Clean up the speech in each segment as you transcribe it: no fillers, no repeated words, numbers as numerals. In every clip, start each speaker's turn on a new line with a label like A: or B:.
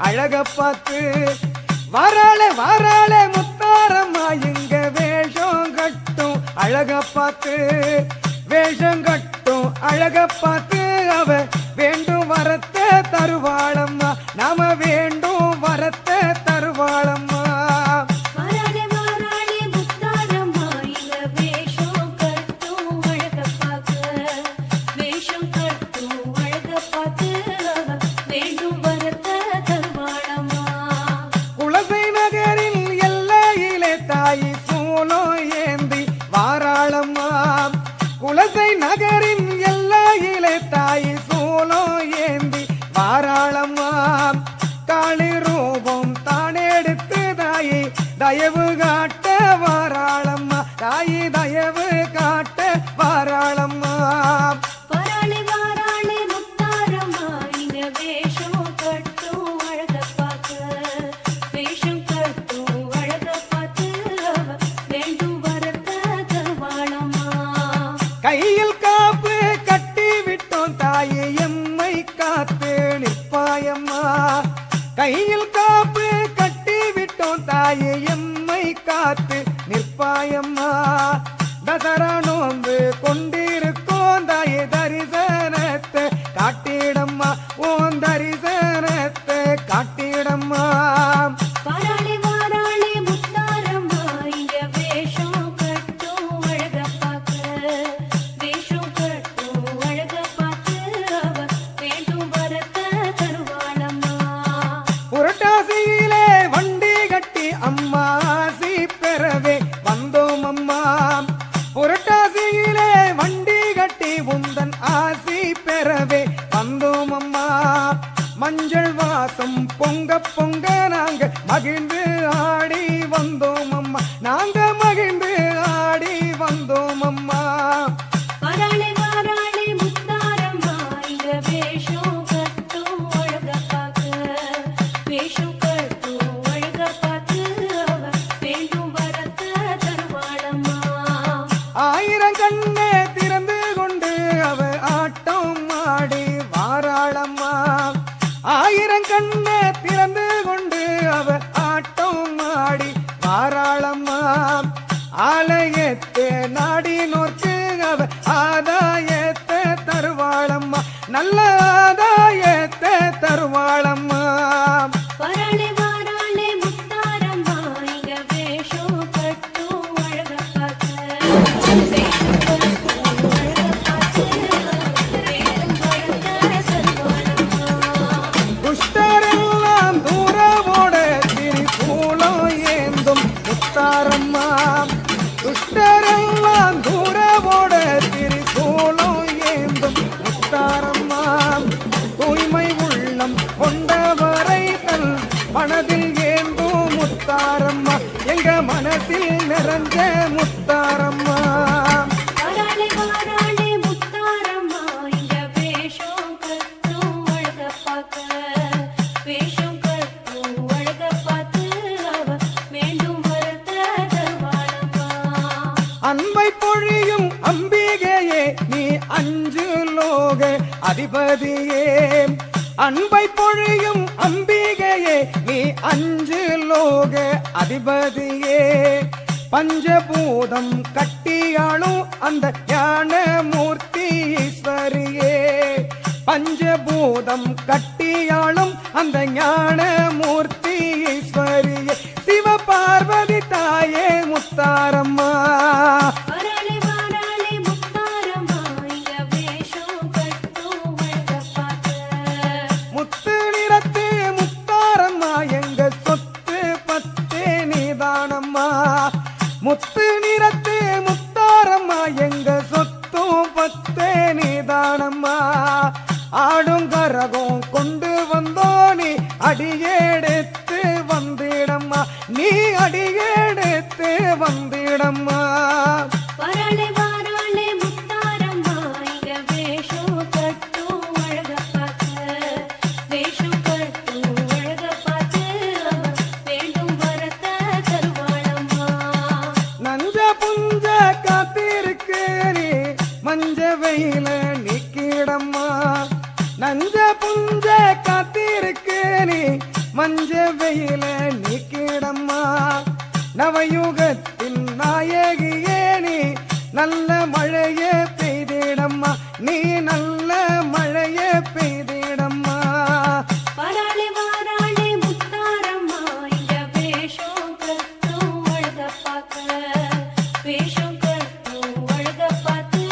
A: அழக பார்த்து வாராளே வாராளே முத்தாரம்மா இங்க வேஷம் கட்டும் அழக பார்த்து வேஷம் கட்டும் அழக பார்த்து அவ வேண்டும் வரத்தை தருவாளம்மா நாம வேண்டும் வரத்தை தருவாளம்மா குலசை நகரின் எல்லையிலே தாய் சூலோ ஏந்தி வாராளம்மா காளி ரூபம் தானெடுத்து தாயை தயவு காட்ட வாராளம்மா தாயை தயவு காட்ட வாராளம்மா கையில் காப்பு கட்டி விட்டோம் தாயே எம்மை காத்து நிற்பாயம்மா கையில் காப்பு கட்டி விட்டோம் தாயே எம்மை காத்து நிற்பாயம்மா தசரா நோன்பு கொண்டிருக்கோம் தாயே தரிசனத்தை காட்டிடம்மா ஓன் தரிசனத்தை காட்டிடம்மா புரட்டாசியிலே வண்டி கட்டி அம்மா ஆசி பெறவே வந்தோம் அம்மா புரட்டாசியிலே வண்டி கட்டி உந்தன் ஆசி பெறவே வந்தோம் அம்மா மஞ்சள் வாசம் பொங்க பொங்க நாங்க மகிழ்ந்து ஆடி வந்தோம் அம்மா நாங்க மகிழ்ந்து ஆடி வந்தோம் அம்மா ஆயிரம் கண்ணே திறந்து கொண்டு அவ ஆட்டம் ஆடி வாராளம்மா ஆயிரம் கண்ணே திறந்து கொண்டு அவ ஆட்டம் ஆடி வாராளம்மா ஆலயத்தை நாடி நோக்கு அவ ஆதாயத்தை தருவாளம்மா நல்ல ஆதாயத்தை தருவாளம்மா துஷ்டரெல்லாம் தூரவோட திரிசூலம் ஏந்தும் முத்தாரம்மா துஷ்டரெல்லாம் தூரவோட திரிசூலம் ஏந்தும் முத்தாரம்மா தூய்மை உள்ளம் கொண்டவரை தன் மனதில் ஏந்தும் முத்தாரம்மா எங்க மனசில் நிறைஞ்ச முத்தாரம்மா அன்பை பொழியும் அம்பிகையே நீ அஞ்சு லோக அதிபதியே அன்பை பொழியும் அம்பிகையே நீ அஞ்சு லோக அதிபதியே பஞ்சபூதம் கட்டியாளும் அந்த ஞான மூர்த்தி ஈஸ்வரியே பஞ்சபூதம் கட்டியாளும் அந்த ஞான மூர்த்தி ஈஸ்வரியே சிவ பார்வதி தாயே முத்தாரம்மா முத்து நிறத்து முத்தாரம்மா எங்க சொத்து பத்தே நீதானம்மா முத்து நிறத்து முத்தாரம்மா எங்க சொத்தும் பத்தே நீதானம்மா ஆடும் கரகம் கொண்டு வந்தோ நீ அடியெடுத்து வந்திடம்மா நீ அடியெடுத்து வந்திடம்மா நிலையில நீக்கிடம்மா நவயுகத்தின் நாயகியே நீ நல்ல மழையே பெய்திடம்மா நீ நல்ல மழையே பெய்திடம்மா
B: வராளே வாராளே முத்தாரம்மா இங்க வேஷம் கட்டும் அழக பார்க்க வேஷம் கட்டும் அழக பார்த்து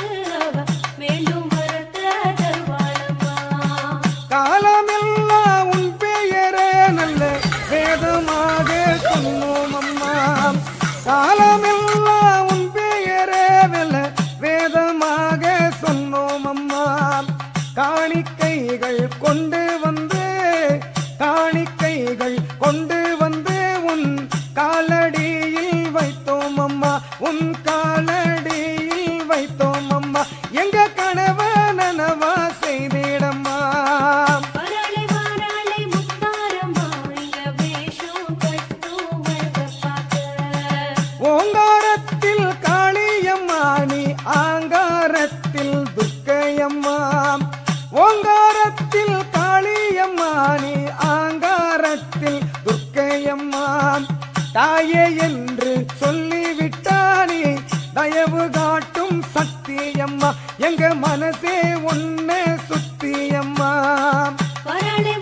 B: அவ வேண்டும் வரத்த தருவாளம்மா
A: காலமெல்லாம் உன் பெயரே நல்ல வேதமாக சொன்னோம் அம்மா காலமெல்லாம் உன் பெயரே நல்ல வேதமாக சொன்னோம் அம்மா காணிக்கைகள் கொண்டு வந்து காணிக்கைகள் கொண்டு வந்து உன் காலடியில் வைத்தோம் அம்மா உன் காலடியில் வைத்தோம் அம்மா எங்க கனவ நனவா செய்திடம்மா
B: வராளே வாராளே முத்தாரம்மா இங்க வேஷம் கட்டும் அழக பார்க்க
A: ஓங்காரத்தில் காளியம்மா நீ ஆங்காரத்தில் துர்க்கையம்மா ஓங்காரத்தில் காளியம்மா நீ ஆங்காரத்தில் துர்க்கையம்மா தாயே என்று சொல்லிவிட்டானே தயவு காட்டும் சக்தியம்மா எங்க மனசே உன்னை சுத்தியம்மா
B: வராளே